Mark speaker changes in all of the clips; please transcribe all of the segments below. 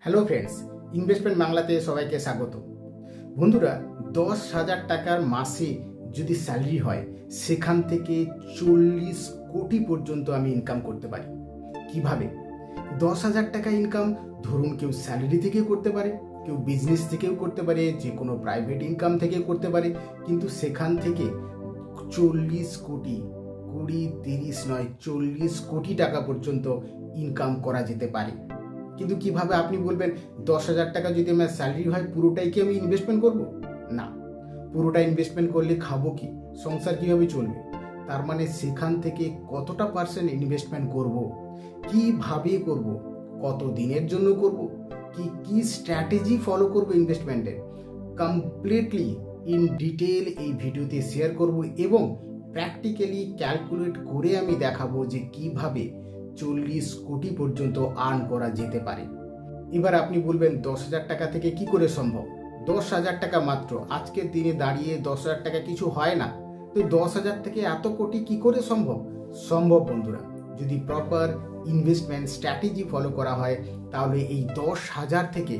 Speaker 1: Hello friends, investment বাংলাতে সবাইকে স্বাগত। বন্ধুরা, 10,000 টাকার মাসে যদি স্যালারি হয়, সেখান থেকে 40 কোটি পর্যন্ত আমি ইনকাম করতে পারি। কিভাবে? 10,000 টাকা ইনকাম ধরুন কেউ স্যালারি থেকে করতে পারে, কেউ বিজনেস থেকেও করতে পারে, যে কোনো প্রাইভেট ইনকাম থেকে করতে পারে, কিন্তু সেখান থেকে 40 কোটি, 20-30 নয় 40 কোটি টাকা পর্যন্ত ইনকাম করা যেতে পারে। কিন্তু কিভাবে? আপনি বলবেন 10,000 টাকা যদি আমার স্যালারি হয়, পুরোটাই কি আমি ইনভেস্টমেন্ট করব? না, পুরোটা ইনভেস্টমেন্ট করলে খাবো কি, সংসার কিভাবে চলবে? তার মানে সেখান থেকে কতটা পার্সেন্ট ইনভেস্টমেন্ট করব, কিভাবে করব, কত দিনের জন্য করব, কি স্ট্র্যাটেজি ফলো করব ইনভেস্টমেন্টের, কমপ্লিটলি ইন ডিটেল এই ভিডিওতে শেয়ার করব এবং প্র্যাকটিক্যালি ক্যালকুলেট করে আমি দেখাবো যে কিভাবে 40 কোটি পর্যন্ত আর্ন করা যেতে পারে। এবার আপনি বলবেন 10,000 টাকা থেকে কি করে সম্ভব? 10,000 টাকা মাত্র, আজকের দিনে দাঁড়িয়ে 10,000 টাকা কিছু হয় না, তো 10,000 থেকে এত কোটি কি করে সম্ভব? সম্ভব বন্ধুরা, যদি প্রপার ইনভেস্টমেন্ট স্ট্র্যাটেজি ফলো করা হয়, তাহলে এই 10,000 থেকে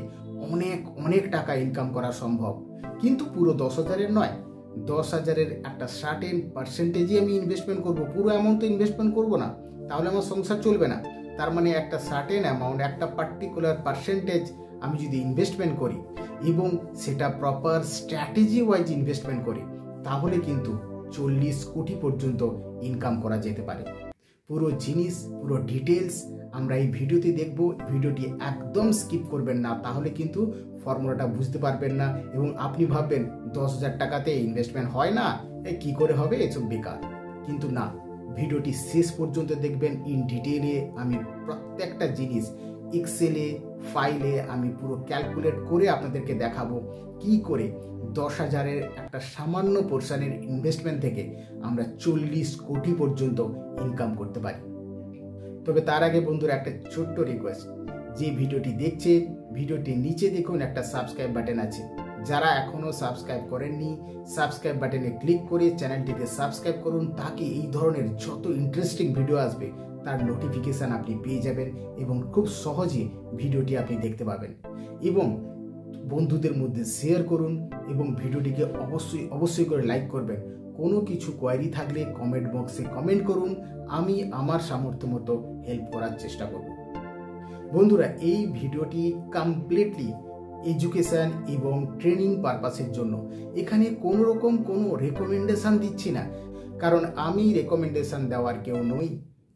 Speaker 1: অনেক অনেক টাকা ইনকাম করা সম্ভব। কিন্তু পুরো 10,000-এর নয়, 10,000-এর একটা সার্টেন পার্সেন্টেজই আমি ইনভেস্টমেন্ট করব, পুরো অ্যামাউন্ট তো ইনভেস্টমেন্ট করবো না, তাহলে আমার সংসার চলবে না। তার মানে একটা সার্টেন অ্যামাউন্ট, একটা পার্টিকুলার পার্সেন্টেজ আমি যদি ইনভেস্টমেন্ট করি এবং সেটা প্রপার স্ট্র্যাটেজি ওয়াইজ ইনভেস্টমেন্ট করি, তাহলে কিন্তু 40 কোটি পর্যন্ত ইনকাম করা যেতে পারে। পুরো জিনিস, পুরো ডিটেলস আমরা এই ভিডিওতে দেখব। ভিডিওটি একদম স্কিপ করবেন না, তাহলে কিন্তু ফর্মুলাটা বুঝতে পারবেন না এবং আপনি ভাববেন 10,000 টাকাতে ইনভেস্টমেন্ট হয় না, কি করে হবে, এসব বেকার। কিন্তু না, ভিডিওটি শেষ পর্যন্ত দেখবেন। ইন ডিটেলে আমি প্রত্যেকটা জিনিস এক্সেলে, ফাইলে আমি পুরো ক্যালকুলেট করে আপনাদেরকে দেখাবো কি করে 10,000-এর একটা সামান্য পোর্শনের ইনভেস্টমেন্ট থেকে আমরা 40 কোটি পর্যন্ত ইনকাম করতে পারি। তবে তার আগে বন্ধুরা, একটা ছোট্ট রিকোয়েস্ট, যে ভিডিওটি দেখছে ভিডিওটির নিচে দেখুন একটা সাবস্ক্রাইব বাটন আছে। যারা এখনো সাবস্ক্রাইব করেননি, সাবস্ক্রাইব বাটনে ক্লিক করে চ্যানেলটিকে সাবস্ক্রাইব করুন, তাকে এই ধরনের যত ইন্টারেস্টিং ভিডিও আসবে তার নোটিফিকেশান আপনি পেয়ে যাবেন এবং খুব সহজে ভিডিওটি আপনি দেখতে পাবেন। এবং বন্ধুদের মধ্যে শেয়ার করুন এবং ভিডিওটিকে অবশ্যই করে লাইক করবেন। কোনো কিছু কোয়ারি থাকলে কমেন্ট বক্সে কমেন্ট করুন, আমি আমার সামর্থ্য মতো হেল্প করার চেষ্টা করব। বন্ধুরা, এই ভিডিওটি কমপ্লিটলি এডুকেশন এবং ট্রেনিং পারপাসের জন্য। এখানে কোনো রকম কোনো রেকমেন্ডেশন দিচ্ছি না, কারণ আমি রেকমেন্ডেশন দেওয়ার কেউ নই।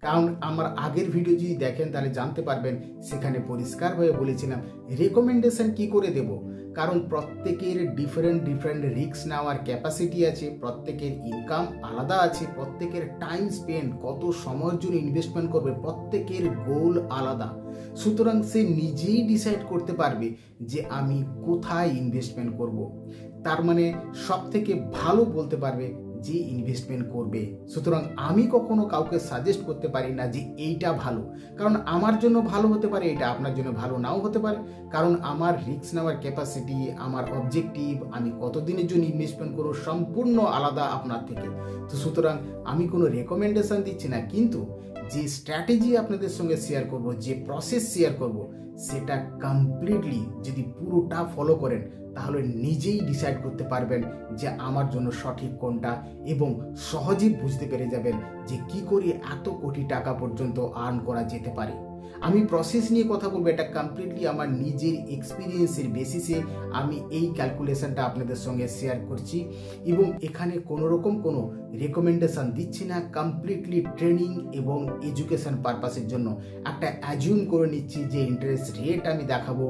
Speaker 1: কারণ আমার আগের ভিডিও যদি দেখেন তাহলে জানতে পারবেন, সেখানে পরিষ্কারভাবে বলেছিলাম রেকমেন্ডেশন কি করে দেব। কারণ প্রত্যেকের ডিফারেন্ট রিস্ক নেওয়ার ক্যাপাসিটি আছে, প্রত্যেকের ইনকাম আলাদা আছে, প্রত্যেকের টাইম স্পেন্ড, কত সময়ের জন্য ইনভেস্টমেন্ট করবে, প্রত্যেকের গোল আলাদা। সুতরাং সে নিজেই ডিসাইড করতে পারবে যে আমি কোথায় ইনভেস্টমেন্ট করব। তার মানে সব থেকে ভালো বলতে পারবে যে ইনভেস্টমেন্ট করবে। সুতরাং আমি কখনো কাউকে সাজেস্ট করতে পারি না যে এইটা ভালো, কারণ আমার জন্য ভালো হতে পারে, এটা আপনার জন্য ভালো নাও হতে পারে। কারণ আমার রিস্ক নেওয়ার ক্যাপাসিটি, আমার অবজেক্টিভ, আমি কতদিনের জন্য ইনভেস্টমেন্ট করব, সম্পূর্ণ আলাদা আপনার থেকে। তো সুতরাং আমি কোনো রেকমেন্ডেশন দিচ্ছি না, কিন্তু যে স্ট্র্যাটেজি আপনাদের সঙ্গে শেয়ার করব, যে প্রসেস শেয়ার করব, সেটা কমপ্লিটলি যদি পুরোটা ফলো করেন, তাহলে নিজেই ডিসাইড করতে পারবেন যে আমার জন্য সঠিক কোনটা এবং সহজেই বুঝতে পেরে যাবেন যে কি করে এত কোটি টাকা পর্যন্ত আর্ন করা যেতে পারে। আমি প্রসেস নিয়ে কথা বলবো, এটা কমপ্লিটলি আমার নিজের এক্সপিরিয়েন্সের বেসিসে আমি এই ক্যালকুলেশনটা আপনাদের সঙ্গে শেয়ার করছি এবং এখানে কোনো রকম কোনো রেকমেন্ডেশন দিচ্ছি না। কমপ্লিটলি ট্রেনিং এবং এডুকেশন পারপাসের জন্য একটা অ্যাজিউম করে নিচ্ছি যে ইন্টারেস্ট রেট আমি দেখাবো,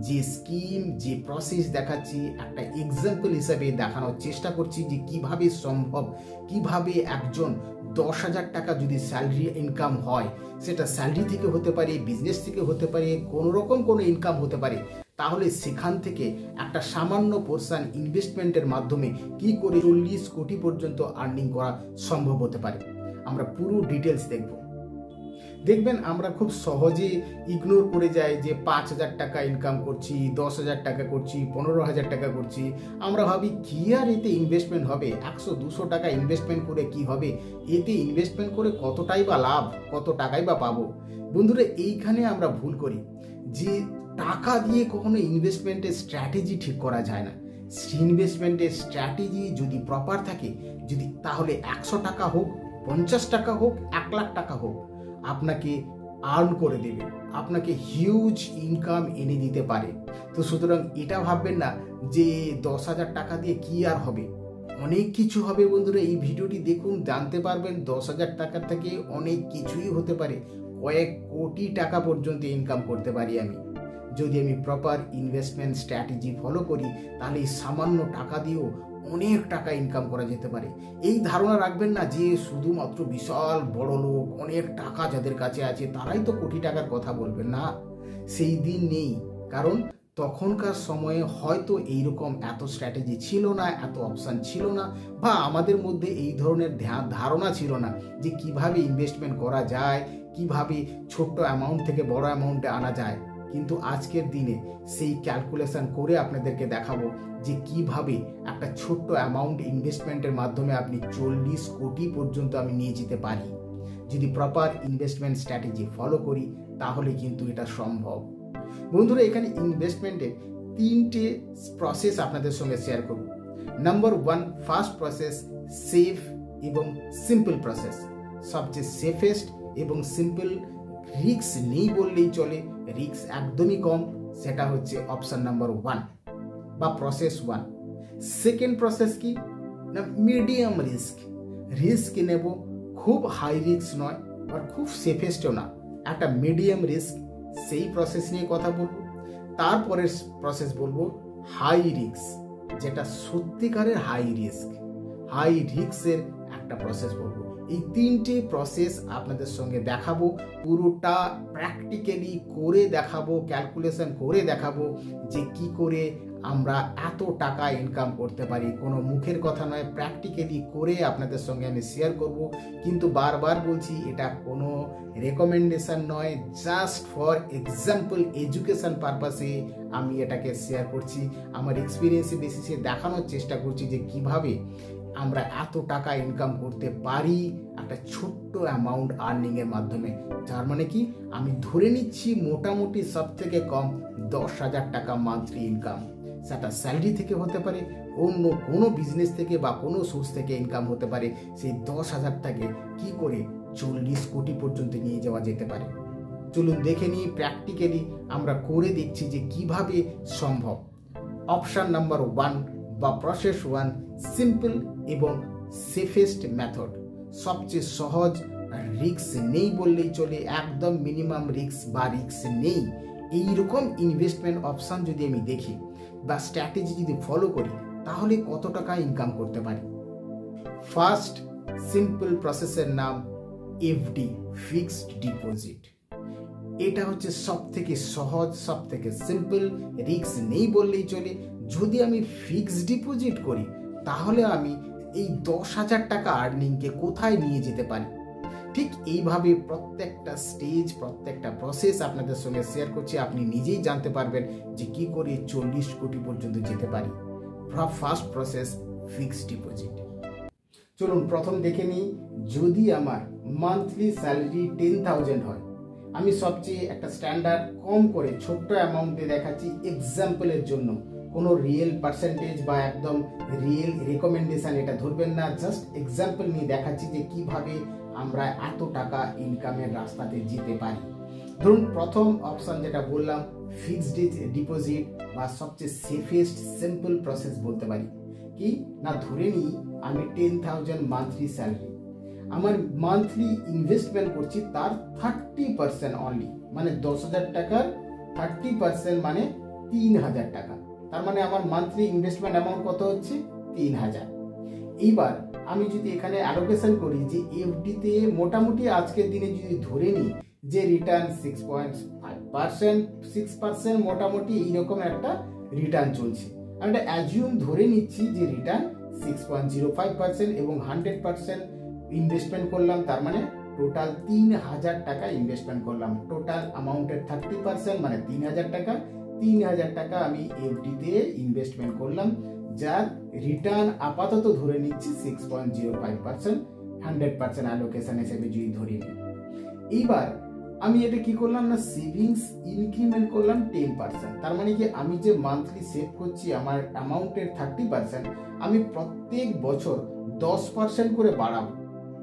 Speaker 1: যে স্কিম, যে প্রসেস দেখাচ্ছি, একটা এক্সাম্পল হিসাবে দেখানোর চেষ্টা করছি যে কিভাবে সম্ভব, কিভাবে একজন 10,000 টাকা যদি স্যালারি ইনকাম হয়, সেটা স্যালারি থেকে হতে পারে, বিজনেস থেকে হতে পারে, কোনো রকম কোনো ইনকাম হতে পারে, তাহলে সেখান থেকে একটা সামান্য পোর্শন ইনভেস্টমেন্টের মাধ্যমে কি করে 40 কোটি পর্যন্ত আর্নিং করা সম্ভব হতে পারে। আমরা পুরো ডিটেলস দেখবেন। আমরা খুব সহজে ইগনোর করে যাই যে 5,000 টাকা ইনকাম করছি, 10,000 টাকা করছি, 15,000 টাকা করছি। আমরা ভাবি কি আর এতে ইনভেস্টমেন্ট হবে, 100-200 টাকা ইনভেস্টমেন্ট করে কি হবে, এতে ইনভেস্টমেন্ট করে কতটাই বা লাভ, কত টাকাই বা পাবো। বন্ধুরা, এইখানে আমরা ভুল করি যে টাকা দিয়ে কখনো ইনভেস্টমেন্টের স্ট্র্যাটেজি ঠিক করা যায় না। ইনভেস্টমেন্টের স্ট্র্যাটেজি যদি প্রপার থাকে, যদি তাহলে 100 টাকা হোক, 50 টাকা হোক, 1 লাখ টাকা হোক, আপনাকে আর্ন করে দেবে, আপনাকে হিউজ ইনকাম এনে দিতে পারে। তো সুতরাং এটা ভাববেন না যে 10,000 টাকা দিয়ে কি আর হবে, অনেক কিছু হবে বন্ধুরা। এই ভিডিওটি দেখুন, জানতে পারবেন 10,000 টাকার থেকে অনেক কিছুই হতে পারে, কয়েক কোটি টাকা পর্যন্ত ইনকাম করতে পারি আমি। যদি আমি প্রপার ইনভেস্টমেন্ট স্ট্র্যাটেজি ফলো করি, তাহলে এই সামান্য টাকা দিয়েও অনেক টাকা ইনকাম করা যেতে পারে। এই ধারণা রাখবেন না যে শুধুমাত্র বিশাল বড় লোক, অনেক টাকা যাদের কাছে আছে তারাই তো কোটি টাকার কথা বলবেন না, সেই দিন নেই। কারণ তখনকার সময়ে হয়তো এইরকম এত স্ট্র্যাটেজি ছিল না, এত অপশান ছিল না, বা আমাদের মধ্যে এই ধরনের ধারণা ছিল না যে কিভাবে ইনভেস্টমেন্ট করা যায়, কিভাবে ছোট্ট অ্যামাউন্ট থেকে বড় অ্যামাউন্টে আনা যায়। কিন্তু আজকের দিনে সেই ক্যালকুলেশন করে আপনাদেরকে দেখাবো যে কিভাবে একটা ছোট্ট অ্যামাউন্ট ইনভেস্টমেন্টের মাধ্যমে আপনি 40 কোটি পর্যন্ত আমি নিয়ে যেতে পারি। যদি প্রপার ইনভেস্টমেন্ট স্ট্র্যাটেজি ফলো করি তাহলে কিন্তু এটা সম্ভব। বন্ধুরা, এখানে ইনভেস্টমেন্টের 3টে প্রসেস আপনাদের সঙ্গে শেয়ার করব। নাম্বার 1, ফার্স্ট প্রসেস, সেফ এবং সিম্পল প্রসেস। সবচেয়ে সেফেস্ট এবং সিম্পল, রিস্ক নেই বললেই চলে, রিস্ক একদমই কম, সেটা হচ্ছে অপশন নাম্বার 1 বা প্রসেস 1। সেকেন্ড প্রসেস কি না, মিডিয়াম রিস্ক। রিস্ক নেব, খুব হাই রিস্ক নয় আর খুব সেফেস্টও না, একটা মিডিয়াম রিস্ক, সেই প্রসেস নিয়ে কথা বলবো। তারপরের প্রসেস বলবো হাই রিস্ক, যেটা সত্যিকারের হাই রিস্ক, হাই রিস্কের একটা প্রসেস বলবো। এই 3টে প্রসেস আপনাদের সঙ্গে দেখাবো, পুরোটা প্র্যাকটিক্যালি করে দেখাবো, ক্যালকুলেশন করে দেখাবো যে কি করে আমরা এত টাকা ইনকাম করতে পারি। কোনো মুখের কথা নয়, প্র্যাকটিক্যালি করে আপনাদের সঙ্গে আমি শেয়ার করব। কিন্তু বারবার বলছি, এটা কোনো রেকমেন্ডেশন নয়, জাস্ট ফর এক্সাম্পল এডুকেশন পারপাসে আমি এটাকে শেয়ার করছি। আমার এক্সপিরিয়েন্সের বেসিসে দেখানোর চেষ্টা করছি যে কিভাবে আমরা এত টাকা ইনকাম করতে পারি একটা ছোট্ট অ্যামাউন্ট আর্নিংয়ের মাধ্যমে। যার মানে কি, আমি ধরে নিচ্ছি মোটামুটি সব থেকে কম 10,000 টাকা মান্থলি ইনকাম। সেটা স্যালারি থেকে হতে পারে, অন্য কোনো বিজনেস থেকে বা কোনো সোর্স থেকে ইনকাম হতে পারে। সেই 10,000 টাকা কি করে 40 কোটি পর্যন্ত নিয়ে যাওয়া যেতে পারে। চলুন দেখে নিই, প্র্যাকটিক্যালি আমরা করে দেখছি যে কিভাবে সম্ভব। অপশন নাম্বার 1 বা প্রসেস 1, সিম্পল এবং সেফেস্ট মেথড, সবচেয়ে সহজ, রিস্ক নেই বললেই চলে, একদম মিনিমাম রিস্ক বা রিস্ক নেই। এইরকম ইনভেস্টমেন্ট অপশন যদি আমি দেখি বা স্ট্র্যাটেজি যদি ফলো করি, তাহলে কত টাকা ইনকাম করতে পারি। ফার্স্ট সিম্পল প্রসেসের নাম এফডি, ফিক্সড ডিপোজিট। এটা হচ্ছে সব থেকে সহজ, সব থেকে সিম্পল, রিস্ক নেই বললেই চলে। যদি আমি ফিক্সড ডিপোজিট করি, তাহলে আমি এই 10,000 টাকা আর্নিংকে কোথায় নিয়ে যেতে পারি। ঠিক এইভাবে প্রত্যেকটা স্টেজ, প্রত্যেকটা প্রসেস আপনাদের সঙ্গে শেয়ার করছি। আপনি নিজেই জানতে পারবেন যে কি করে 40 কোটি পর্যন্ত যেতে পারি। First process, fixed deposit. চলুন প্রথম দেখে নিই। যদি আমার মান্থলি স্যালারি 10,000 হয়, আমি সবচেয়ে একটা স্ট্যান্ডার্ড কম করে ছোট্ট অ্যামাউন্টে দেখাচ্ছি এক্সাম্পলের জন্য। কোনো রিয়েল পার্সেন্টেজ বা একদম রিয়েল রেকমেন্ডেশন এটা ধরবেন না, জাস্ট এক্সাম্পল নিয়ে দেখাচ্ছি যে কিভাবে আমরা এত টাকা ইনকামের রাস্তাতে যেতে পারি। ধরুন প্রথম অপশন যেটা বললাম, ফিক্সড ডিপোজিট বা সবচেয়ে সেফেস্ট সিম্পল প্রসেস বলতে পারি। কি না, ধরে নিই আমি 10,000 মান্থলি স্যালারি, আমার মান্থলি ইনভেস্টমেন্ট করছি তার 30% অনলি, মানে 10,000 টাকার 30% মানে 3,000 টাকা। তার মানে আমার মান্থলি ইনভেস্টমেন্ট অ্যামাউন্ট কত হচ্ছে? 3,000। এইবার আমি যদি এখানে অ্যালোকেশন করি যে এফডিতে মোটামুটি আজকের দিনে যদি ধরে নিই যে রিটার্ন 6.5%, 6% মোটামুটি এইরকম একটা রিটার্ন চলছে। আমি একটা অ্যাজিউম ধরে নিচ্ছি যে রিটার্ন 6.05% এবং 100% ইনভেস্টমেন্ট করলাম, তার মানে টোটাল 3,000 টাকা ইনভেস্টমেন্ট করলাম। টোটাল অ্যামাউন্টের 30% মানে 3,000 টাকা। 3,000 টাকা আমি এফডিতে ইনভেস্টমেন্ট করলাম, যার রিটার্ন আপাতত ধরে নিচ্ছি 6.05%, 100% অ্যালোকেশন হিসেবে যদি ধরে নিই। এইবার আমি এটা কি করলাম না, সেভিংস ইনক্রিমেন্ট করলাম 10%। তার মানে কি আমি যে মান্থলি সেভ করছি আমার অ্যামাউন্টের 30%, আমি প্রত্যেক বছর 10% করে বাড়াবো।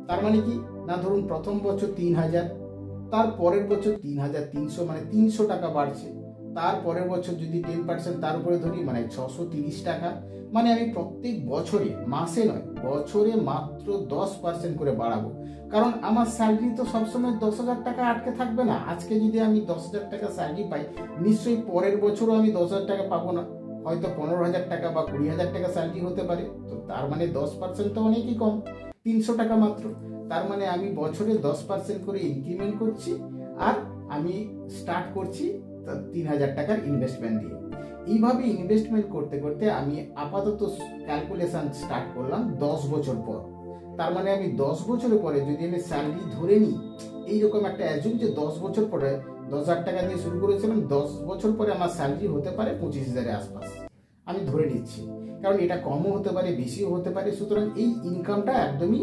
Speaker 1: তার মানে কি না, ধরুন প্রথম বছর 3000, তার পরের বছর 3300, মানে 300 টাকা বাড়ছে। তার পরের বছর যদি 10% তার উপরে ধরি, মানে 630 টাকা। মানে আমি প্রত্যেক বছরে, মাসে নয়, বছরে মাত্র 10% করে বাড়াবো। কারণ আমার স্যালারি তো সবসময় 10,000 টাকা আটকে থাকবে না। আজকে যদি আমি 10,000 টাকা স্যালারি পাই, নিশ্চয়ই পরের বছরও আমি 10,000 টাকা পাবো না, হয়তো 15,000 টাকা বা 20,000 টাকা স্যালারি হতে পারে। তো তার মানে 10% তো অনেকই কম, 300 টাকা মাত্র। তার মানে আমি বছরে 10% করে ইনক্রিমেন্ট করছি, আর আমি স্টার্ট করছি 3,000 টাকার ইনভেস্টমেন্ট দিয়ে। এইভাবে ইনভেস্টমেন্ট করতে করতে আমি আপাতত ক্যালকুলেশন স্টার্ট করলাম 10 বছর পর। তার মানে আমি 10 বছরের পরে যদি আমি স্যালারি ধরে নিই, এইরকম একটা অ্যাজুম যে 10 বছর পরে 10,000 টাকা দিয়ে শুরু করেছিলাম, 10 বছর পরে আমার স্যালারি হতে পারে 25,000-এর আশপাশ, আমি ধরে নিচ্ছি। কারণ এটা কমও হতে পারে, বেশিও হতে পারে। সুতরাং এই ইনকামটা একদমই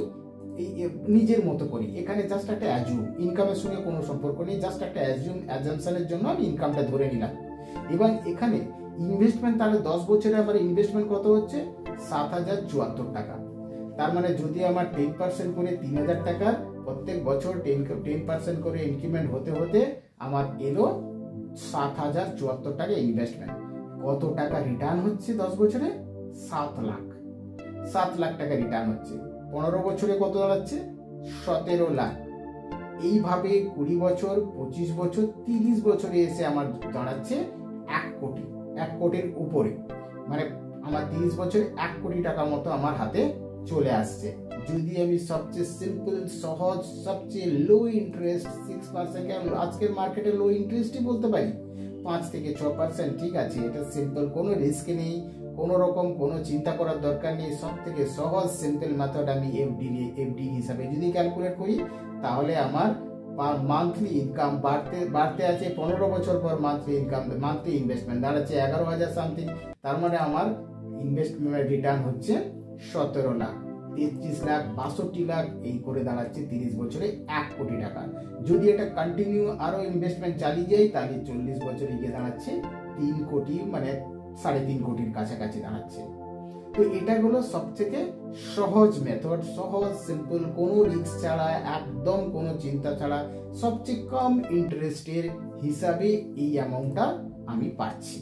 Speaker 1: নিজের মতো করি। এখানে জাস্ট একটা অ্যাজুম, ইনকামের সঙ্গে কোনো সম্পর্ক নেই, জাস্ট একটা অ্যাজামশনের জন্য আমি ইনকামটা ধরে নিলাম। এবং এখানে ইনভেস্টমেন্ট, তাহলে 10 বছরে আমার ইনভেস্টমেন্ট কত হচ্ছে? 7,074 টাকা। তার মানে যদি আমার 10% করে 3,000 টাকা প্রত্যেক বছর 10% করে ইনক্রিমেন্ট হতে হতে আমার এলো 7,074 টাকা ইনভেস্টমেন্ট। কত টাকা রিটার্ন হচ্ছে 10 বছরে? 7 লাখ। 7 লাখ টাকা রিটার্ন হচ্ছে। 15 বছরে কত দাঁড়াচ্ছে? 17 লাখ। এইভাবে 20 বছর, 25 বছর, 30 বছরে এসে আমার দাঁড়াচ্ছে 1 কোটি। 1 কোটির উপরে, মানে আমার 30 বছরে 1 কোটি টাকা মতো আমার হাতে চলে আসছে। যদি আমি সবচেয়ে সিম্পল, সহজ, সবচেয়ে লো ইন্টারেস্ট 6%, আজকের মার্কেটে লো ইন্টারেস্টই বলতে পারি, 5 থেকে 6%, ঠিক আছে, এটা সিম্পল, কোনো রিস্ক নেই, কোনো রকম কোনো চিন্তা করার দরকার নেই। সব থেকে সহজ সিম্পল মেথড আমি এফডি হিসাবে যদি ক্যালকুলেট করি, তাহলে আমার মান্থলি ইনকাম বাড়তে আছে 15 বছর পর। মান্থলি ইনভেস্টমেন্ট দাঁড়াচ্ছে 11,000 সামথিং। তার মানে আমার ইনভেস্টমেন্ট রিটার্ন হচ্ছে 17 লাখ, 33 লাখ, 62 লাখ, এই করে দাঁড়াচ্ছে 30 বছরে 1 কোটি টাকা। যদি এটা কন্টিনিউ আরো ইনভেস্টমেন্ট চালিয়ে যায়, তাহলে 40 বছরে গিয়ে দাঁড়াচ্ছে 3 কোটি, মানে 3.5 কোটির কাছাকাছি দাঁড়াচ্ছে। তো এটা হলো সবথেকে সহজ মেথড, সহজ সিম্পল, কোনো রিস্ক ছাড়া, একদম কোনো চিন্তা ছাড়া, সবচেয়ে কম ইন্টারেস্টের হিসাবে এই অ্যামাউন্টটা আমি পাচ্ছি।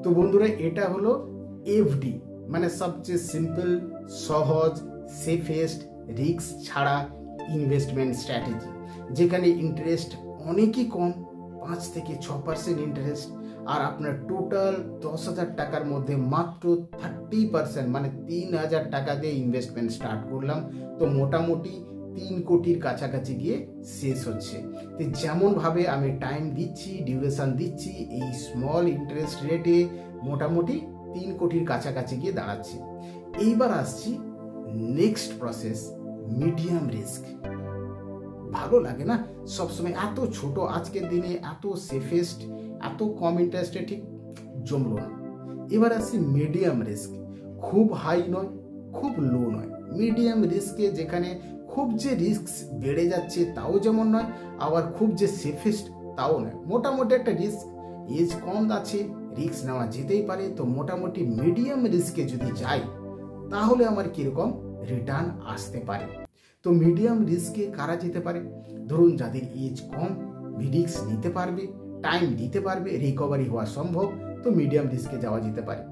Speaker 1: তো বন্ধুরা, এটা হলো এফডি, মানে সবচেয়ে সিম্পল, সহজ, সেফেস্ট, রিস্ক ছাড়া ইনভেস্টমেন্ট স্ট্র্যাটেজি, যেখানে ইন্টারেস্ট অনেকই কম, 5 থেকে 6% ইন্টারেস্ট, আর আপনার টোটাল 10,000 টাকার মধ্যে মাত্র 30%, মানে 3,000 টাকা দিয়ে ইনভেস্টমেন্ট স্টার্ট করলাম। তো মোটামুটি 3 কোটির কাছাকাছি গিয়ে শেষ হচ্ছে। তো যেমনভাবে আমি টাইম দিচ্ছি, ডিউরেশন দিচ্ছি, এই স্মল ইন্টারেস্ট রেটে মোটামুটি 3 কোটির কাছাকাছি গিয়ে দাঁড়াচ্ছে। এইবার আসছি নেক্সট প্রসেস, মিডিয়াম রিস্ক। ভালো লাগে না সবসময় এত ছোট, আজকের দিনে এত সেফেস্ট, এত কম ইন্টারেস্টে ঠিক জমলো না। এবার আসছি মিডিয়াম রিস্ক, খুব হাই নয়, খুব লো নয়, মিডিয়াম রিস্কে, যেখানে খুব যে রিস্ক বেড়ে যাচ্ছে তাও যেমন নয়, আবার খুব যে সেফেস্ট তাও নয়, মোটামুটি একটা রিস্ক, এজ কম আছে, রিস্ক নেওয়া যেতেই পারে। তো মোটামুটি মিডিয়াম রিস্কে যদি যাই, তাহলে আমার কিরকম রিটার্ন আসতে পারে। তো মিডিয়াম রিস্কে কারা যেতে পারে? ধরুন যাদের এজ কম, রিস্ক নিতে পারবে, টাইম দিতে পারবে, রিকভারি হওয়া সম্ভব, তো মিডিয়াম রিস্কে যাওয়া যেতে পারে।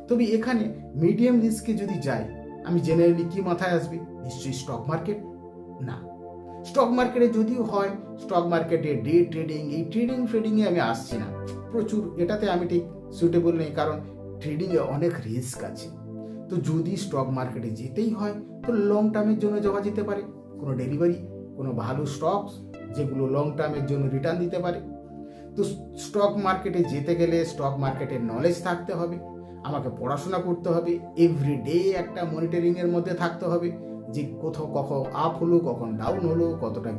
Speaker 1: তবে এখানে মিডিয়াম রিস্কে যদি যাই, আমি জেনারেলি কি মাথায় আসবে? নিশ্চয়ই স্টক মার্কেট না। স্টক মার্কেটে যদিও হয়, স্টক মার্কেটে ডে ট্রেডিং, এই ট্রেডিংয়ে আমি আসছি না, প্রচুর, এটাতে আমি ঠিক সুইটেবল নেই, কারণ ট্রেডিংয়ে অনেক রিস্ক আছে। তো যদি স্টক মার্কেটে যেতেই হয়, তো লং টার্মের জন্য যাওয়া যেতে পারে, কোনো ডেলিভারি, কোনো ভালো স্টকস যেগুলো লং টার্মের জন্য রিটার্ন দিতে পারে। তো স্টক মার্কেটে যেতে গেলে স্টক মার্কেটের নলেজ থাকতে হবে, আমাকে পড়াশোনা করতে হবে, এভরিডে একটা মনিটরিংয়ের মধ্যে থাকতে হবে, যে কোথাও কখন আপ হলো, কখন ডাউন হলো, কতটা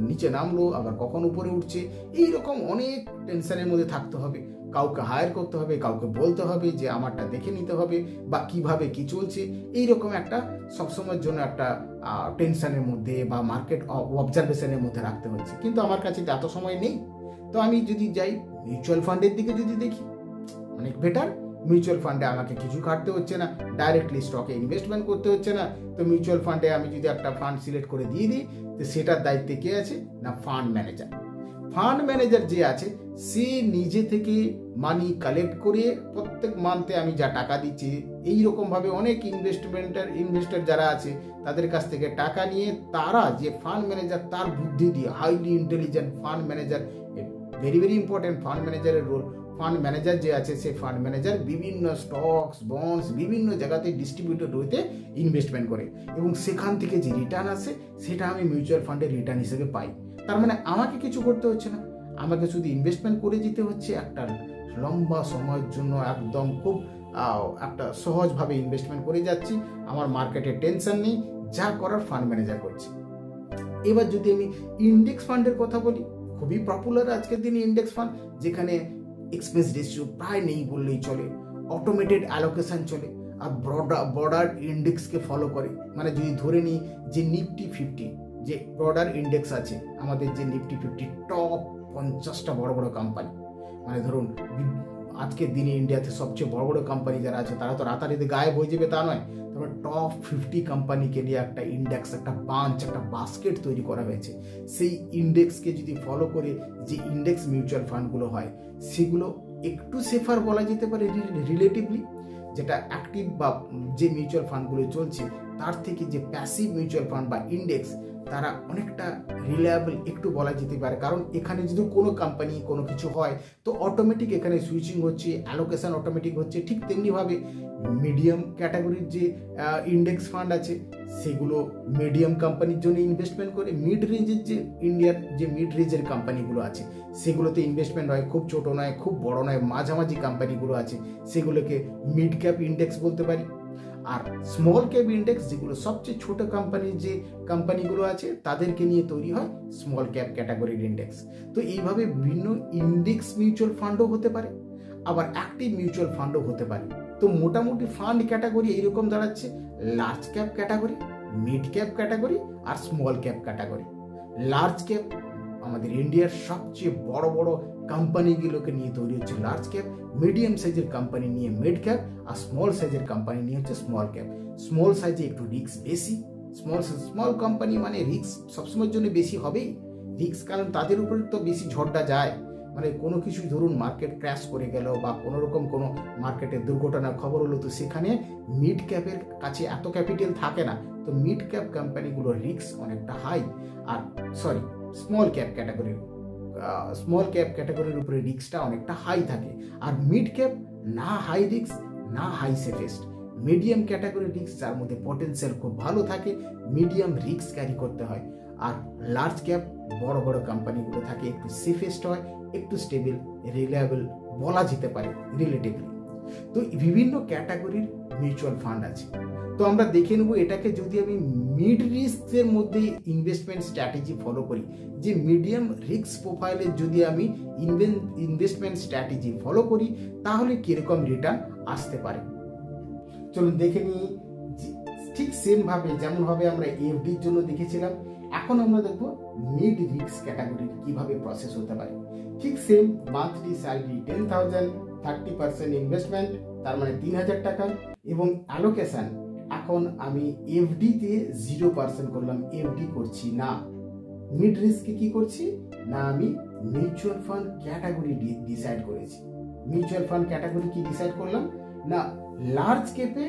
Speaker 1: নিচে নামলো, আবার কখন উপরে উঠছে, এইরকম অনেক টেনশনের মধ্যে থাকতে হবে। কাউকে হায়ার করতে হবে, কাউকে বলতে হবে যে আমারটা দেখে নিতে হবে বা কিভাবে কি চলছে, এইরকম একটা সবসময়ের জন্য একটা টেনশনের মধ্যে বা মার্কেট অবজারভেশনের মধ্যে রাখতে হচ্ছে। কিন্তু আমার কাছে এত সময় নেই। তো আমি যদি যাই মিউচুয়াল ফান্ডের দিকে যদি দেখি, অনেক বেটার। মিউচুয়াল ফান্ডে আমাকে কিছু কাটতে হচ্ছে না, ডাইরেক্টলি স্টকে ইনভেস্টমেন্ট করতে হচ্ছে না। তো মিউচুয়াল ফান্ডে আমি যদি একটা ফান্ড সিলেক্ট করে দিয়ে দিই, তো সেটার দায়িত্বে কে আছে না ফান্ড ম্যানেজার। ফান্ড ম্যানেজার যে আছে সে নিজে থেকে মানি কালেক্ট করে প্রত্যেক মান্থে আমি যা টাকা দিচ্ছি, এইরকমভাবে অনেক ইনভেস্টর যারা আছে তাদের কাছ থেকে টাকা নিয়ে তারা যে ফান্ড ম্যানেজার তার বুদ্ধি দিয়ে, highly intelligent fund manager, very very important fund ম্যানেজারের রোল। ফান্ড ম্যানেজার যে আছে সে ফান্ড ম্যানেজার বিভিন্ন স্টকস বন্ডস বিভিন্ন জায়গাতে ডিস্ট্রিবিউটেড হইতে ইনভেস্টমেন্ট করে এবং সেখান থেকে যে রিটার্ন আসে সেটা আমি মিউচুয়াল ফান্ডের রিটার্ন হিসেবে পাই। তার মানে আমাকে কিছু করতে হচ্ছে না, আমাকে শুধু ইনভেস্টমেন্ট করে যেতে হচ্ছে একটা লম্বা সময়ের জন্য, একদম খুব একটা সহজভাবে ইনভেস্টমেন্ট করে যাচ্ছি। আমার মার্কেটের টেনশন নেই, যা করার ফান্ড ম্যানেজার করছে। এবার যদি আমি ইন্ডেক্স ফান্ডের কথা বলি, খুবই পপুলার আজকের দিনে ইন্ডেক্স ফান্ড, যেখানে এক্সপেন্স রেশিও প্রায় নেই বললেই চলে, অটোমেটেড অ্যালোকেশন চলে আর ব্রডার ইন্ডেক্সকে ফলো করে। মানে যদি ধরে নিই যে নিফটি 50 যে ব্রডার ইন্ডেক্স আছে, আমাদের যে নিফটি 50 টপ 50টা বড় বড় কোম্পানি, মানে ধরুন আজকের দিনে ইন্ডিয়াতে সবচেয়ে বড় বড় কোম্পানি যারা আছে তারা তো রাতারাতি গায়েব হয়ে যাবে তা নয়। তবে টপ 50 কোম্পানিকে নিয়ে একটা ইন্ডেক্স, একটা বাঞ্চ, একটা বাস্কেট তৈরি করা হয়েছে। সেই ইন্ডেক্সকে যদি ফলো করে যে ইন্ডেক্স মিউচুয়াল ফান্ডগুলো হয় সেগুলো একটু সেফার বলা যেতে পারে রিলেটিভলি, যেটা অ্যাক্টিভ বা যে মিউচুয়াল ফান্ডগুলো চলছে তার থেকে যে প্যাসিভ মিউচুয়াল ফান্ড বা ইন্ডেক্স তারা অনেকটা রিলায়েবল একটু বলা যেতে পারে। কারণ এখানে যদি কোনো কোম্পানি কোনো কিছু হয় তো অটোমেটিক এখানে সুইচিং হচ্ছে, অ্যালোকেশন অটোমেটিক হচ্ছে। ঠিক তেমনিভাবে মিডিয়াম ক্যাটাগরির যে ইন্ডেক্স ফান্ড আছে সেগুলো মিডিয়াম কোম্পানির জন্য ইনভেস্টমেন্ট করে। মিড রেঞ্জের যে ইন্ডিয়ার যে মিড রেঞ্জের কোম্পানিগুলো আছে সেগুলোতে ইনভেস্টমেন্ট হয়, খুব ছোট নয় খুব বড় নয়, মাঝামাঝি কোম্পানিগুলো আছে সেগুলোকে মিড ক্যাপ ইন্ডেক্স বলতে পারি। আর স্মল ক্যাপ ইন্ডেক্স যেগুলো সবচেয়ে ছোট কোম্পানির যে কোম্পানিগুলো আছে তাদেরকে নিয়ে তৈরি হয় স্মল ক্যাপ ক্যাটাগরির ইন্ডেক্স। তো এইভাবে বিভিন্ন ইন্ডেক্স মিউচুয়াল ফান্ডও হতে পারে, আবার অ্যাক্টিভ মিউচুয়াল ফান্ডও হতে পারে। তো মোটামুটি ফান্ড ক্যাটাগরি এইরকম দাঁড়াচ্ছে: large cap category, mid cap category আর small cap category. Large cap আমাদের ইন্ডিয়ার সবচেয়ে বড় বড় কোম্পানিগুলোকে নিয়ে তৈরি হচ্ছে লার্জ ক্যাপ, মিডিয়াম সাইজের কোম্পানি নিয়ে মিড ক্যাপ, আর স্মল সাইজের কোম্পানি নিয়ে হচ্ছে স্মল ক্যাপ। স্মল সাইজে একটু রিস্ক বেশি, স্মল কোম্পানি মানে রিস্ক সবসময়ের জন্য বেশি হবেই রিস্ক, কারণ তাদের উপরে তো বেশি ঝড়টা যায়। মানে কোনো কিছু ধরুন মার্কেট ক্র্যাশ করে গেল বা কোনো রকম কোনো মার্কেটের দুর্ঘটনার খবর হলো, তো সেখানে মিড ক্যাপের কাছে এত ক্যাপিটাল থাকে না, তো মিড ক্যাপ কোম্পানিগুলোর রিস্ক অনেকটা হাই। আর স্মল ক্যাপ ক্যাটাগরির উপরে রিস্কটা অনেকটা হাই থাকে। আর মিড ক্যাপ না হাই রিস্ক না high safest, medium category risk যার মধ্যে পটেনশিয়াল খুব ভালো থাকে, মিডিয়াম রিস্ক ক্যারি করতে হয়। আর লার্জ ক্যাপ বড় বড় কোম্পানিগুলো থাকে একটু সেফেস্ট হয়, একটু স্টেবল রিলায়েবল বলা যেতে পারে রিলেটিভলি। তো বিভিন্ন ক্যাটাগরির মিউচুয়াল ফান্ড আছে। তো আমরা দেখে নেব এটাকে যদি আমি মিড রিস্কের মধ্যে ইনভেস্টমেন্ট স্ট্র্যাটেজি ফলো করি, যে মিডিয়াম রিস্ক প্রোফাইলের যদি আমি ইনভেস্টমেন্ট স্ট্র্যাটেজি ফলো করি তাহলে কিরকম রিটার্ন আসতে পারে। চলুন দেখে নিই। ঠিক সেম ভাবে যেমনভাবে আমরা এফডির জন্য দেখেছিলাম, এখন আমরা দেখবো মিড রিস্ক ক্যাটাগরির কিভাবে প্রসেস হতে পারে। ঠিক সেম, মান্থলি স্যালারি 10,000, 30% ইনভেস্টমেন্ট তার মানে 3,000 টাকা, এবং অ্যালোকেশন এখন আমি এফডিতে 0% করলাম, এফডি করছি না। মিড রিস্কে কি করছি না, আমি মিউচুয়াল ফান্ড ক্যাটাগরি ডিসাইড করেছি। মিউচুয়াল ফান্ড ক্যাটাগরি কি ডিসাইড করলাম না, লার্জ ক্যাপে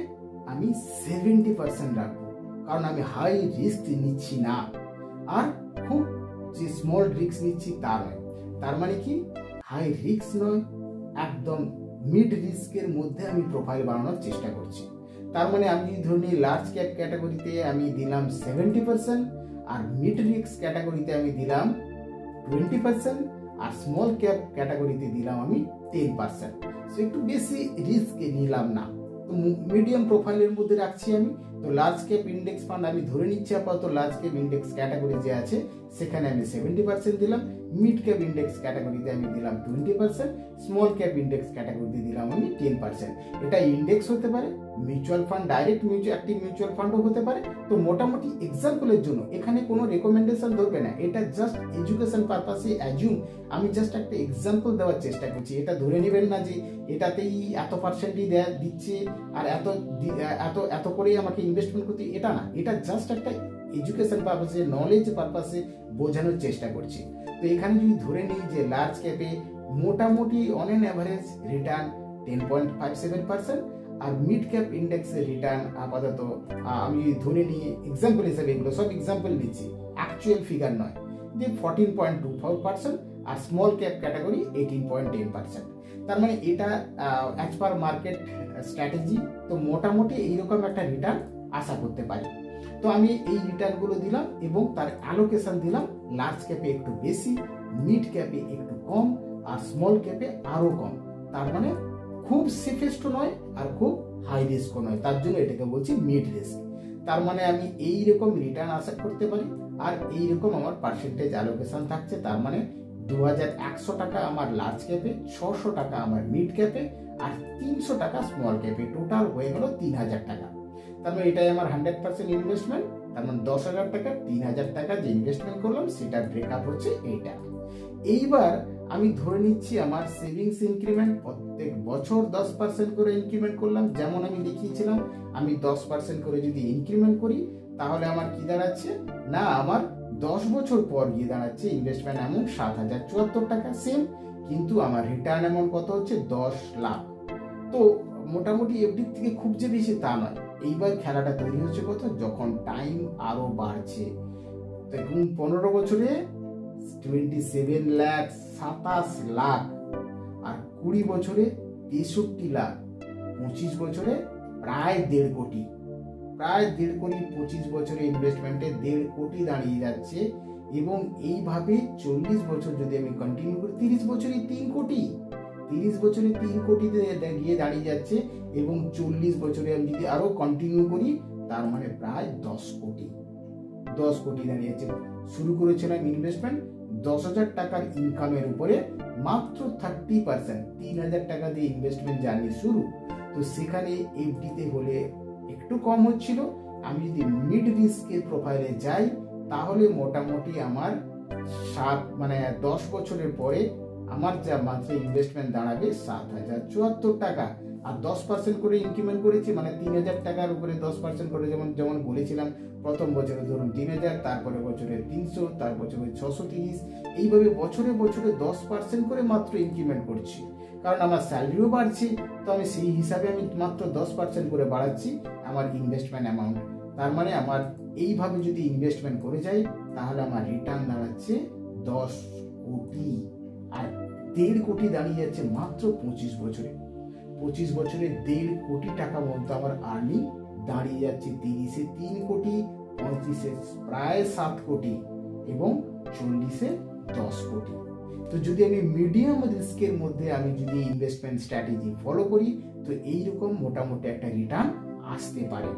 Speaker 1: আমি 70% রাখবো, কারণ আমি হাই রিস্ক নিচ্ছি না, আর খুব যে স্মল রিস্ক নিচ্ছি তা নয়। তার মানে কি, হাই রিস্ক নয়, একদম মিড রিস্কের মধ্যে আমি প্রোফাইল বানানোর চেষ্টা করছি। তার মানে আমি যদি ধরি লার্জ ক্যাপ ক্যাটাগরিতে আমি দিলাম 70%, আর মিড রিস্ক ক্যাটাগরিতে আমি দিলাম 20%, আর স্মল ক্যাপ ক্যাটাগরিতে দিলাম আমি 10%। সো একটু বেশি রিস্ক নিলাম না, তো মিডিয়াম প্রোফাইলের মধ্যে রাখছি আমি। তো লার্জ ক্যাপ ইন্ডেক্স ফান্ড আমি ধরে নিচ্ছি আপাতত লার্জ ক্যাপ ইন্ডেক্স ক্যাটাগরি যে আছে সেখানে আমি 70% দিলাম, মিড ক্যাপ ইন্ডেক্স ক্যাটাগরিতে আমি দিলাম 20%, স্মল ক্যাপ ইন্ডেক্স ক্যাটাগরিতে দিলাম আমি 10%। এটা ইন্ডেক্স হতে পারে, mutual fund, direct active mutual ফান্ডও হতে পারে। তো মোটামুটি এক্সাম্পলের জন্য এখানে কোনো রেকমেন্ডেশন ধরবে না, এটা জাস্ট এডুকেশন পারপাসে অ্যাজিউম, আমি জাস্ট একটা এক্সাম্পল দেওয়ার চেষ্টা করছি। এটা ধরে নেবেন না যে এটাতেই এত পার্সেন্টই দিচ্ছে আর এত এত এত করেই আমাকে ইনভেস্টমেন্ট করতে, এটা না, এটা জাস্ট একটা এডুকেশন পারপাসে, নলেজ পারপাসে বোঝানোর চেষ্টা করছি। তো এখানে যদি ধরে নিই যে লার্জ ক্যাপে মোটামুটি অন অ্যান অ্যাভারেজ রিটার্ন 10.57%, আর মিড ক্যাপ ইন্ডেক্সের রিটার্ন আপাতত আমি ধরে নিয়ে এক্সাম্পল হিসেবে, এগুলো সব এক্সাম্পল নিচ্ছি, অ্যাকচুয়াল ফিগার নয়, যে 14.24%, আর স্মল ক্যাপ ক্যাটাগরি 18.10%। তার মানে এটা অ্যাজ পার মার্কেট স্ট্র্যাটেজি, তো মোটামুটি এইরকম একটা রিটার্ন আশা করতে পারি। তো আমি এই রিটার্নগুলো দিলাম এবং তার অ্যালোকেশন দিলাম লার্জ ক্যাপে একটু বেশি, মিড ক্যাপে একটু কম, আর স্মল ক্যাপে আরও কম। তার মানে খুব সেফেস্টও নয় আর খুব হাই রিস্কও নয়, তার জন্য এটাকে বলছি মিড রিস্ক। তার মানে আমি এইরকম রিটার্ন আশা করতে পারি, আর এইরকম আমার পার্সেন্টেজ অ্যালোকেশন থাকছে। তার মানে 2100 টাকা আমার লার্জ ক্যাপে, 600 টাকা আমার মিড ক্যাপে, আর 300 টাকা স্মল ক্যাপে, টোটাল হয়ে গেল 3000 টাকা। তার মানে এটাই আমার 100% ইনভেস্টমেন্ট। তার মানে 10,000 টাকা, 3000 টাকা যে ইনভেস্টমেন্ট করলাম সেটা ব্রেকআপ হচ্ছে এইটা। এইবার আমি ধরে নিচ্ছি আমার সেভিংস ইনক্রিমেন্ট প্রত্যেক বছর 10% করে ইনক্রিমেন্ট করলাম, যেমন আমি দেখিয়েছিলাম। আমি 10% করে যদি ইনক্রিমেন্ট করি তাহলে আমার কি দাঁড়াচ্ছে না, আমার 10 বছর পর গিয়ে দাঁড়াচ্ছে ইনভেস্টমেন্ট অ্যামাউন্ট 7,074 টাকা সেম, কিন্তু আমার রিটার্ন অ্যামাউন্ট কত হচ্ছে 10 লাখ। তো মোটামুটি এফডির থেকে খুব যে বেশি তা নয়। এইবার খেলাটা তৈরি হচ্ছে কত, যখন টাইম আরো বাড়ছে, দেখুন 15 বছরে 27 লাখ, 27 লাখ, আর 20 বছরে 63 লাখ, 25 বছরে প্রায় 1.5 কোটি, প্রায় 1.5 কোটি, 25 বছরে ইনভেস্টমেন্টে 1.5 কোটি দাঁড়িয়ে যাচ্ছে। এবং এইভাবে 40 বছর যদি আমি কন্টিনিউ করি, 30 বছরে 3 কোটি, 30 বছরে 3 কোটিতে গিয়ে দাঁড়িয়ে যাচ্ছে। এবং 40 বছরে আমি যদি আরো কন্টিনিউ করি তার মানে প্রায় 10 কোটি, 10 কোটি দাঁড়িয়ে যাচ্ছে। শুরু করেছিলাম ইনভেস্টমেন্ট 10,000 টাকার ইনকামের উপরে, মাত্র 30%, 3,000 টাকা দিয়ে ইনভেস্টমেন্ট জার্নি শুরু। তো সেখানে এফডিতে হলে একটু কম হচ্ছিল। আমি যদি মিড রিস্কের প্রোফাইলে যাই তাহলে মোটামুটি আমার 10 বছরের পরে আমার যা মান্থলি ইনভেস্টমেন্ট দাঁড়াবে 7,074 টাকা। আর 10% করে ইনক্রিমেন্ট করেছি, মানে 3,000 টাকার উপরে 10% করে, যেমন বলেছিলাম, প্রথম বছরে ধরুন 3,000, তারপরে বছরে 300, তার বছরে 630, এইভাবে বছরে বছরে 10% করে মাত্র ইনক্রিমেন্ট করছি। কারণ আমার স্যালারিও বাড়ছে, তো আমি সেই হিসাবে আমি মাত্র 10% করে বাড়াচ্ছি আমার ইনভেস্টমেন্ট অ্যামাউন্ট। তার মানে আমার এইভাবে যদি ইনভেস্টমেন্ট করে যাই তাহলে আমার রিটার্ন দাঁড়াচ্ছে 10 কোটি, আর 1.5 কোটি দাঁড়িয়ে যাচ্ছে মাত্র 25 বছরে। 25 বছরে 1.5 কোটি টাকা মতো আমার আর্নিং দাঁড়িয়ে যাচ্ছে 30-এ 3 কোটি, 35-এ প্রায় 7 কোটি, এবং 40-এ 10 কোটি। তো যদি আমি মিডিয়াম রিস্কের মধ্যে আমি যদি ইনভেস্টমেন্ট স্ট্র্যাটেজি ফলো করি তো এইরকম মোটামুটি একটা রিটার্ন আসতে পারে।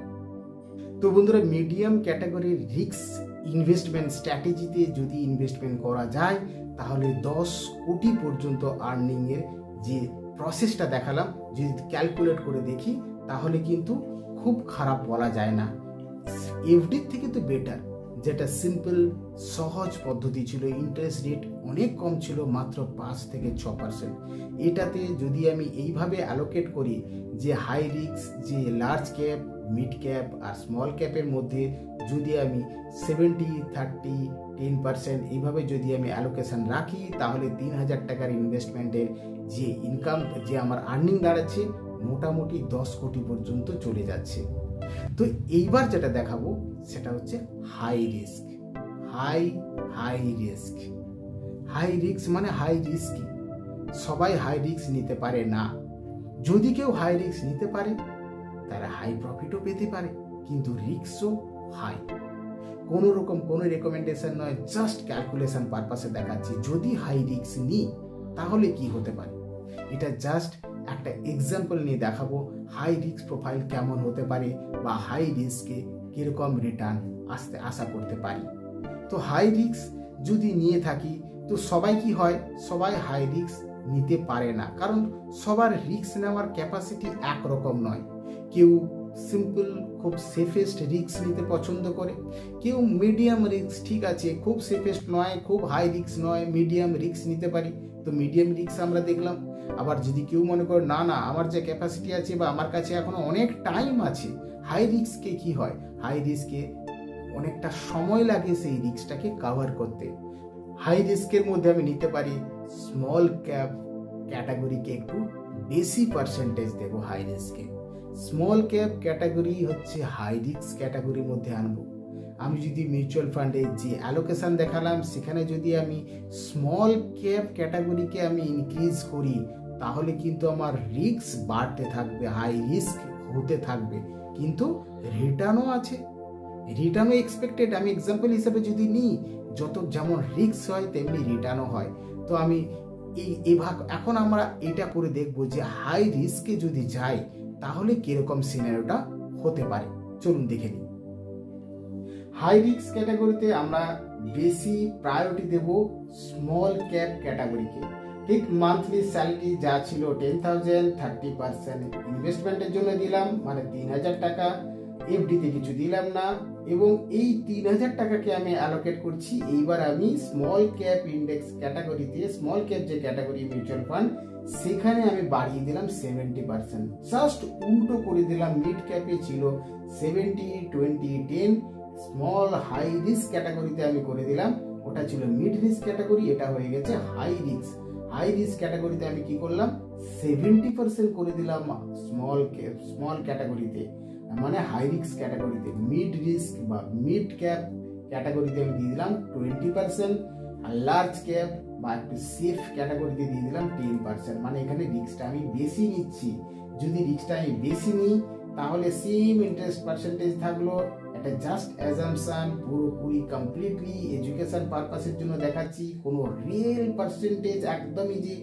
Speaker 1: তো বন্ধুরা, মিডিয়াম ক্যাটাগরির রিস্ক ইনভেস্টমেন্ট স্ট্র্যাটেজিতে যদি ইনভেস্টমেন্ট করা যায় তাহলে 10 কোটি পর্যন্ত আর্নিংয়ের যে প্রসেসটা দেখালাম যদি ক্যালকুলেট করে দেখি তাহলে কিন্তু খুব খারাপ বলা যায় না। এফডির থেকে তো বেটার, যেটা সিম্পল সহজ পদ্ধতি ছিল, ইন্টারেস্ট রেট অনেক কম ছিল, মাত্র 5 থেকে 6%। এটাতে যদি আমি এইভাবে অ্যালোকেট করি যে হাই রিস্ক, যে লার্জ ক্যাপ, মিড ক্যাপ আর স্মল ক্যাপের মধ্যে যদি আমি 70-30-10% এইভাবে যদি আমি অ্যালোকেশন রাখি তাহলে 3,000 টাকার ইনভেস্টমেন্টের যে ইনকাম, যে আমার আর্নিং দাঁড়াচ্ছে মোটামুটি 10 কোটি পর্যন্ত চলে যাচ্ছে। তো এইবার যেটা দেখাবো সেটা হচ্ছে high risk. High risk, high risk মানে হাই রিস্ক। সবাই হাই রিস্ক নিতে পারে না। যদি কেউ হাই রিস্ক নিতে পারে তারা হাই প্রফিটও পেতে পারে, কিন্তু রিস্কও হাই। কোনো রকম কোনো রেকমেন্ডেশন নয়, জাস্ট ক্যালকুলেশন পারপাসে দেখাচ্ছি। যদি হাই রিস্ক নিই তাহলে কি হতে পারে, এটা জাস্ট একটা এক্সাম্পল নিয়ে দেখাবো হাই রিস্ক প্রোফাইল কেমন হতে পারে বা হাই রিস্কে কিরকম রিটার্ন আশা করতে পারি। তো হাই রিস্ক যদি নিয়ে থাকি তো সবাই কি হয়, সবাই হাই রিস্ক নিতে পারে না, কারণ সবার রিস্ক নেওয়ার ক্যাপাসিটি একরকম নয়। কেউ সিম্পল খুব সেফেস্ট রিস্ক নিতে পছন্দ করে, কেউ মিডিয়াম রিস্ক, ঠিক আছে খুব সেফেস্ট নয় খুব হাই রিস্ক নয়, মিডিয়াম রিস্ক নিতে পারি, তো মিডিয়াম রিস্ক আমরা দেখলাম। আবার যদি কেউ মনে করে না না আমার যে ক্যাপাসিটি আছে বা আমার কাছে এখনো অনেক টাইম আছে, হাই রিস্কে কি হয়, হাই রিস্কে অনেকটা সময় লাগে সেই রিস্কটাকে কভার করতে। হাই রিস্কের মধ্যে আমি নিতে পারি স্মল ক্যাপ ক্যাটাগরিকে একটু বেশি পার্সেন্টেজ দেবো হাই রিস্কে। স্মল ক্যাপ ক্যাটাগরি হচ্ছে হাই রিস্ক ক্যাটাগরির মধ্যে আনবো। আমি যদি মিউচুয়াল ফান্ডে যে অ্যালোকেশন দেখালাম সেখানে যদি আমি স্মল ক্যাপ ক্যাটাগরিকে আমি ইনক্রিজ করি, তাহলে কিন্তু আমার রিস্ক বাড়তে থাকবে, হাই রিস্ক হতে থাকবে, কিন্তু রিটার্নও আছে, রিটার্নও এক্সপেক্টেড। আমি এক্সাম্পল হিসাবে যদি নিই, যত যেমন রিস্ক হয় তেমনি রিটার্নও হয়। তো আমি এখন আমরা এটা করে দেখবো যে হাই রিস্কে যদি যাই তাহলে কিরকম সিনারিওটা হতে পারে, চলুন দেখে নিই। হাই রিস্ক ক্যাটাগরিতে আমরা বেশি প্রায়োরিটি দেব স্মল ক্যাপ ক্যাটাগরিকে। ঠিক মান্থলি স্যালারি যা ছিল 10,000, 30% ইনভেস্টমেন্টের জন্য দিলাম, মানে 3,000 টাকা, এফডিতে কিছু দিলাম না, এবং এই 3,000 টাকাকে আমি অ্যালোকেট করছি এইবার আমি স্মল ক্যাপ ইন্ডেক্স ক্যাটাগরিতে, স্মল ক্যাপ যে ক্যাটাগরি মিউচুয়াল ফান্ড সেখানে আমি বাড়িয়ে দিলাম 70%, জাস্ট উল্টো করে দিলাম। মিড ক্যাপে ছিল 70-20-10, স্মল হাই রিস্ক ক্যাটাগরিতে আমি করে দিলাম, ওটা ছিল মিড রিস্ক ক্যাটাগরি, এটা হয়ে গেছে হাই রিস্ক। হাই রিস্ক ক্যাটাগরিতে আমি কি করলাম, 70% করে দিলাম স্মল ক্যাটাগরিতে, মানে হাই রিস্ক ক্যাটাগরিতে। মিড রিস্ক বা মিড ক্যাপ ক্যাটাগরিতে আমি দিয়ে দিলাম 20%, আর লার্জ ক্যাপ বা একটু সেফ ক্যাটাগরিতে দিয়ে দিলাম 10%, মানে এখানে রিস্কটা আমি বেশি নিচ্ছি। যদি রিস্কটা আমি বেশি নিই তাহলে সেম ইন্টারেস্ট পার্সেন্টেজ থাকলো, এটা জাস্ট অ্যাজাম্পশন, পুরোপুরি কমপ্লিটলি এডুকেশন পারপাসের জন্য দেখাচ্ছি, কোনো রিয়েল পার্সেন্টেজ একদমই যে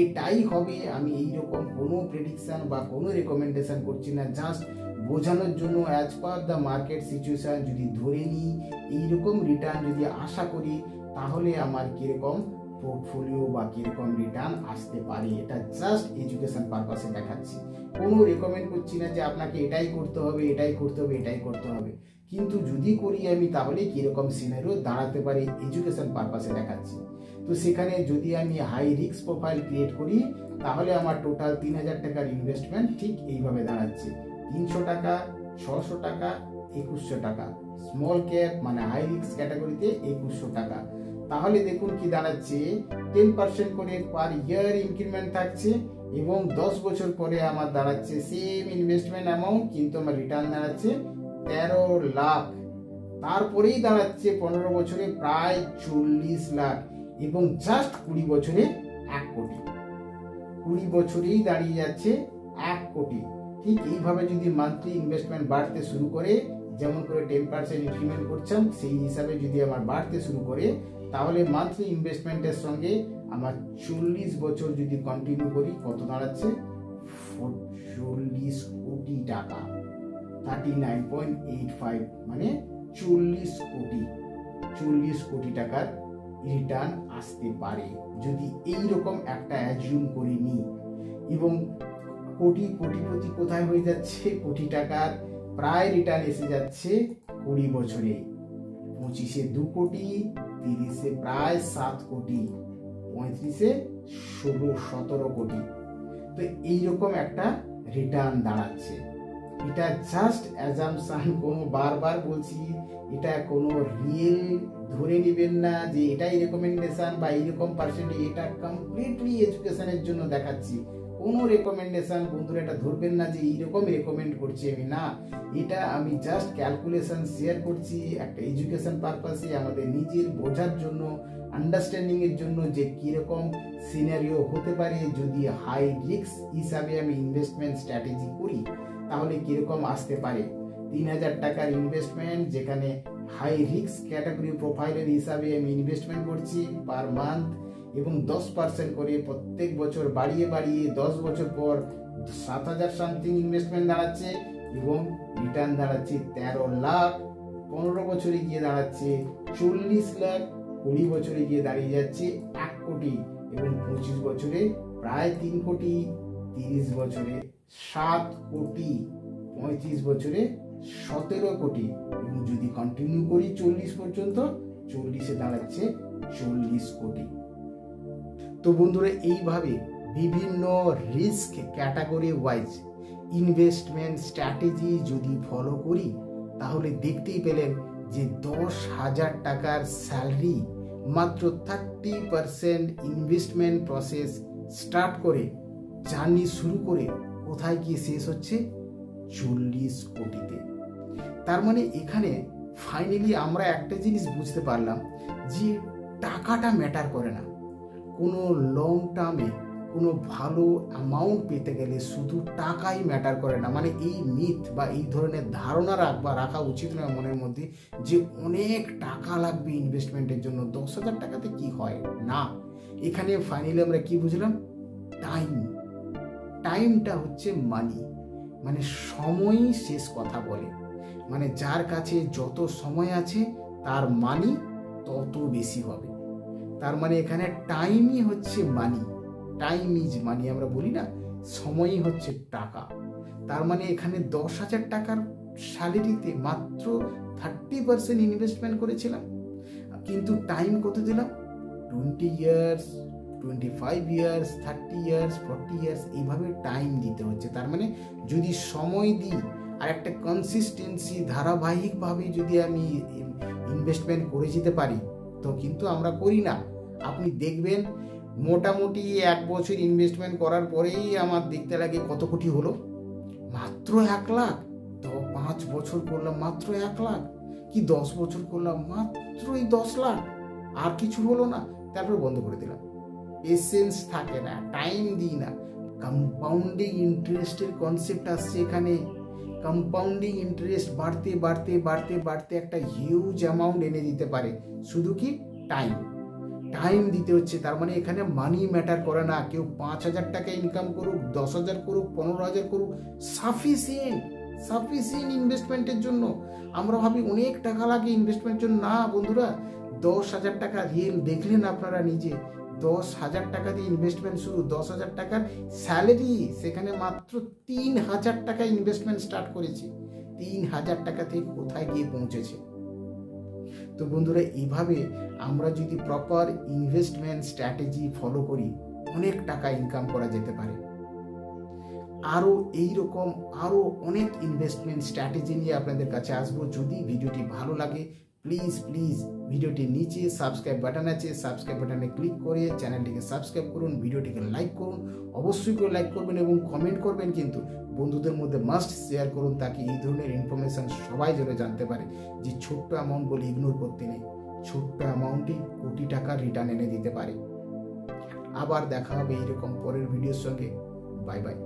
Speaker 1: এটাই হবে আমি এইরকম কোনো প্রেডিকশন বা কোনো রেকমেন্ডেশন করছি না, জাস্ট বোঝানোর জন্য as per the market situation যদি ধরে নিই, এইরকম রিটার্ন যদি আশা করি তাহলে আমার কিরকম পোর্টফোলিও বা কিরকম রিটার্ন আসতে পারে, এটা জাস্ট এডুকেশন পারপাসে দেখাচ্ছি। কোনো রেকমেন্ড করছি না যে আপনাকে এটাই করতে হবে, এটাই করতে হবে, এটাই করতে হবে, কিন্তু যদি করি আমি তাহলে কিরকম সিনারিও দাঁড়াতে পারে এডুকেশন পারপাসে দেখাচ্ছি। তো সেখানে যদি আমি হাই রিস্ক প্রোফাইল ক্রিয়েট করি তাহলে আমার টোটাল 3,000 টাকার ইনভেস্টমেন্ট ঠিক এইভাবে দাঁড়াচ্ছে, 300 টাকা, 600 টাকা, 2100 টাকা। স্মল ক্যাপ মানে হাই রিস্ক ক্যাটাগরিতে 2100 টাকা। তাহলে দেখুন কি দাঁড়াচ্ছে, 10% করে পার ইয়ার ইনক্রিমেন্ট থাকছে, এবং 10 বছর পরে আমার দাঁড়াচ্ছে সেম ইনভেস্টমেন্ট অ্যামাউন্ট, কিন্তু আমার রিটার্ন দাঁড়াচ্ছে 13 লাখ। তারপরেই দাঁড়াচ্ছে 15 বছরে প্রায় 40 লাখ, এবং জাস্ট 20 বছরে 1 কোটি। 20 বছরেই দাঁড়িয়ে যাচ্ছে 1 কোটি। ঠিক এইভাবে যদি মান্থলি ইনভেস্টমেন্ট বাড়তে শুরু করে, যেমন করে 10% ইনক্রিমেন্ট করছেন সেই হিসাবে যদি আমার বাড়তে শুরু করে, তাহলে মান্থলি ইনভেস্টমেন্টের সঙ্গে আমার 40 বছর যদি কন্টিনিউ করি কত দাঁড়াচ্ছে, 40 কোটি টাকা, 39.85, মানে 40 কোটি টাকার রিটার্ন আসতে পারে যদি এইরকম একটা অ্যাজিউম করে নিই। এবং কোটিপতি কোথায় হয়ে যাচ্ছে, কোটি টাকার প্রায় রিটার্ন এসে যাচ্ছে 20 বছরে, 25-এ 2 কোটি, 30-এ প্রায় 7 কোটি, 35-এ 16-17 কোটি। তো এইরকম একটা রিটার্ন দাঁড়াচ্ছে। এটা জাস্ট অ্যাজাম্পশন, কোনো বারবার বলছি এটা কোনো রিয়েল ধরে নেবেন না যে এটাই রেকমেন্ডেশন বা এইরকম পার্সেন্টেজ, এটা কমপ্লিটলি এডুকেশনের জন্য দেখাচ্ছি। কোনো রেকমেন্ডেশন বন্ধুরা এটা ধরবেন না যে এইরকম রেকমেন্ড করছি আমি, না, এটা আমি জাস্ট ক্যালকুলেশন শেয়ার করছি একটা এডুকেশন পারপাসে, আমাদের নিজের বোঝার জন্য, আন্ডারস্ট্যান্ডিং এর জন্য যে কিরকম সিনারিও হতে পারে যদি হাই রিস্ক হিসাবে আমি ইনভেস্টমেন্ট স্ট্র্যাটেজি করি, তাহলে কিরকম আসতে পারে। 3,000 টাকার ইনভেস্টমেন্ট, যেখানে হাই রিস্ক ক্যাটাগরি প্রোফাইলের হিসাবে আমি ইনভেস্টমেন্ট করছি পার মান্থ, এবং 10% করে প্রত্যেক বছর বাড়িয়ে 10 বছর পর 7,000 সামথিং ইনভেস্টমেন্ট দাঁড়াচ্ছে, এবং রিটার্ন দাঁড়াচ্ছে 13 লাখ। 15 বছরে গিয়ে দাঁড়াচ্ছে 40 লাখ, 20 বছরে গিয়ে দাঁড়িয়ে যাচ্ছে 1 কোটি, এবং 25 বছরে প্রায় 3 কোটি, 30 বছরে 7 কোটি, 35 বছরে 17 কোটি, এবং যদি কন্টিনিউ করি 40 পর্যন্ত, 40-এ দাঁড়াচ্ছে 40 কোটি। তো বন্ধুরা, এইভাবে বিভিন্ন risk category wise investment strategy যদি ফলো করি, তাহলে দেখতেই পেলেন যে 10,000 টাকার স্যালারি মাত্র 30% ইনভেস্টমেন্ট প্রসেস স্টার্ট করে জার্নি শুরু করে কোথায় গিয়ে শেষ হচ্ছে 40 কোটিতে। তার মানে এখানে ফাইনালি আমরা একটা জিনিস বুঝতে পারলাম যে টাকাটা ম্যাটার করে না। কোনো লং টার্মে কোনো ভালো অ্যামাউন্ট পেতে গেলে শুধু টাকাই ম্যাটার করে না। মানে এই মিথ বা এই ধরনের ধারণা রাখা উচিত নয় মনের মধ্যে যে অনেক টাকা লাগবে ইনভেস্টমেন্টের জন্য, 10,000 টাকাতে কি হয় না। এখানে ফাইনালি আমরা কি বুঝলাম? টাইমটা হচ্ছে মানি, মানে সময়ই শেষ কথা বলে। মানে যার কাছে যত সময় আছে তার মানি তত বেশি হবে। তার মানে এখানে টাইমই হচ্ছে মানি, টাইম ইজ মানি আমরা বলি না, সময়ই হচ্ছে টাকা। তার মানে এখানে 10,000 টাকার স্যালারিতে মাত্র 30% ইনভেস্টমেন্ট করেছিলাম, কিন্তু টাইম কত দিলাম? 20 ইয়ার্স, 25 ইয়ার্স, 30 ইয়ার্স, 40 ইয়ার্স, এইভাবে টাইম দিতে হচ্ছে। তার মানে যদি সময় দিই আর একটা কনসিস্টেন্সি ধারাবাহিকভাবে যদি আমি ইনভেস্টমেন্ট করে যেতে পারি, তো কিন্তু আমরা করি না। আপনি দেখবেন মোটামুটি 1 বছর ইনভেস্টমেন্ট করার পরেই আমার দেখতে লাগে কত কোটি হলো, মাত্র 1 লাখ। তো 5 বছর করলাম মাত্র 1 লাখ, কি 10 বছর করলাম মাত্রই 10 লাখ, আর কিছু হলো না, তারপর বন্ধ করে দিলাম। পেশেন্স থাকে না, টাইম দিই না। কম্পাউন্ডিং ইন্টারেস্টের কনসেপ্ট আসছে এখানে। কম্পাউন্ডিং ইন্টারেস্ট বাড়তে বাড়তে বাড়তে বাড়তে একটা হিউজ অ্যামাউন্ট এনে দিতে পারে, শুধু কি টাইম দিতে হচ্ছে। তার মানে এখানে মানি ম্যাটার করে না। কেউ 5,000 টাকা ইনকাম করুক, 10,000 করুক, 15,000 করুক, সাফিসিয়েন্ট ইনভেস্টমেন্টের জন্য। আমরা ভাবি অনেক টাকা লাগে ইনভেস্টমেন্টের জন্য। না বন্ধুরা, 10,000 টাকা রিয়েল দেখলেন আপনারা নিজে, 10,000 টাকা দিয়ে ইনভেস্টমেন্ট শুরু, 10,000 টাকার স্যালারি, সেখানে মাত্র 3,000 টাকা ইনভেস্টমেন্ট স্টার্ট করেছি, 3,000 টাকা থেকে কোথায় গিয়ে পৌঁছেছে। তো বন্ধুরা, এইভাবে আমরা যদি প্রপার ইনভেস্টমেন্ট স্ট্র্যাটেজি ফলো করি, অনেক টাকা ইনকাম করা যেতে পারে। আরও এইরকম আরও অনেক ইনভেস্টমেন্ট স্ট্র্যাটেজি নিয়ে আপনাদের কাছে আসবো। যদি ভিডিওটি ভালো লাগে, প্লিজ ভিডিওটির নিচে সাবস্ক্রাইব বাটন আছে, সাবস্ক্রাইব বাটনে ক্লিক করে চ্যানেলটিকে সাবস্ক্রাইব করুন, ভিডিওটিকে লাইক করুন, অবশ্যই করে লাইক করবেন এবং কমেন্ট করবেন, কিন্তু বন্ধুদের মধ্যে মাস্ট শেয়ার করুন, তাকে এই ধরনের ইনফরমেশন সবাই যেন জানতে পারে যে ছোট্ট অ্যামাউন্ট বলে ইগনোর করতে নেই। ছোট্ট অ্যামাউন্টই কোটি টাকার রিটার্ন এনে দিতে পারে। আবার দেখা হবে এইরকম পরের ভিডিওর সঙ্গে। Bye bye.